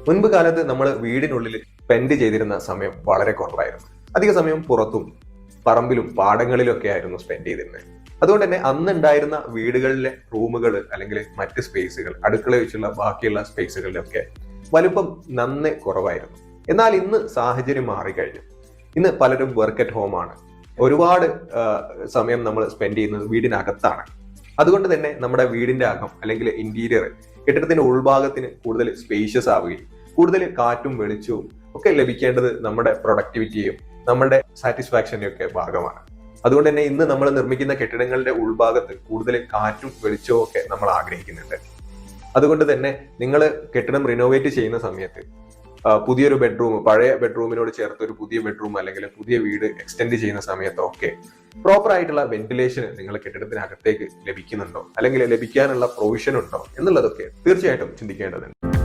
മുൻപ് കാലത്ത് നമ്മൾ വീടിനുള്ളിൽ സ്പെൻഡ് ചെയ്തിരുന്ന സമയം വളരെ കുറവായിരുന്നു. അധിക സമയം പുറത്തും പറമ്പിലും പാടങ്ങളിലൊക്കെ ആയിരുന്നു സ്പെൻഡ് ചെയ്തിരുന്നത്. അതുകൊണ്ട് തന്നെ അന്നുണ്ടായിരുന്ന വീടുകളിലെ റൂമുകൾ അല്ലെങ്കിൽ മറ്റ് സ്പേസുകൾ, അടുക്കള വെച്ചുള്ള ബാക്കിയുള്ള സ്പേസുകളിലൊക്കെ വലുപ്പം നന്നേ കുറവായിരുന്നു. എന്നാൽ ഇന്ന് സാഹചര്യം മാറിക്കഴിഞ്ഞു. ഇന്ന് പലരും വർക്ക് അറ്റ് ഹോം ആണ്. ഒരുപാട് സമയം നമ്മൾ സ്പെൻഡ് ചെയ്യുന്നത് വീടിനകത്താണ്. അതുകൊണ്ട് തന്നെ നമ്മുടെ വീടിന്റെ അകം അല്ലെങ്കിൽ ഇന്റീരിയർ, കെട്ടിടത്തിന്റെ ഉൾഭാഗത്തിന് കൂടുതൽ സ്പേഷ്യസ് ആവുകയും കൂടുതൽ കാറ്റും വെളിച്ചവും ഒക്കെ ലഭിക്കേണ്ടത് നമ്മുടെ പ്രൊഡക്ടിവിറ്റിയും നമ്മുടെ സാറ്റിസ്ഫാക്ഷനും ഒക്കെ ഭാഗമാണ്. അതുകൊണ്ട് തന്നെ ഇന്ന് നമ്മൾ നിർമ്മിക്കുന്ന കെട്ടിടങ്ങളുടെ ഉൾഭാഗത്ത് കൂടുതൽ കാറ്റും വെളിച്ചവും ഒക്കെ നമ്മൾ ആഗ്രഹിക്കുന്നുണ്ട്. അതുകൊണ്ട് തന്നെ നിങ്ങൾ കെട്ടിടം റിനോവേറ്റ് ചെയ്യുന്ന സമയത്ത് പുതിയൊരു ബെഡ്റൂം, പഴയ ബെഡ്റൂമിനോട് ചേർത്ത് ഒരു പുതിയ ബെഡ്റൂം അല്ലെങ്കിൽ പുതിയ വീട് എക്സ്റ്റെൻഡ് ചെയ്യുന്ന സമയത്തൊക്കെ പ്രോപ്പർ ആയിട്ടുള്ള വെന്റിലേഷൻ നിങ്ങൾ കെട്ടിടത്തിനകത്തേക്ക് ലഭിക്കുന്നുണ്ടോ അല്ലെങ്കിൽ ലഭിക്കാനുള്ള പ്രൊവിഷൻ ഉണ്ടോ എന്നുള്ളതൊക്കെ തീർച്ചയായിട്ടും ചിന്തിക്കേണ്ടതുണ്ട്.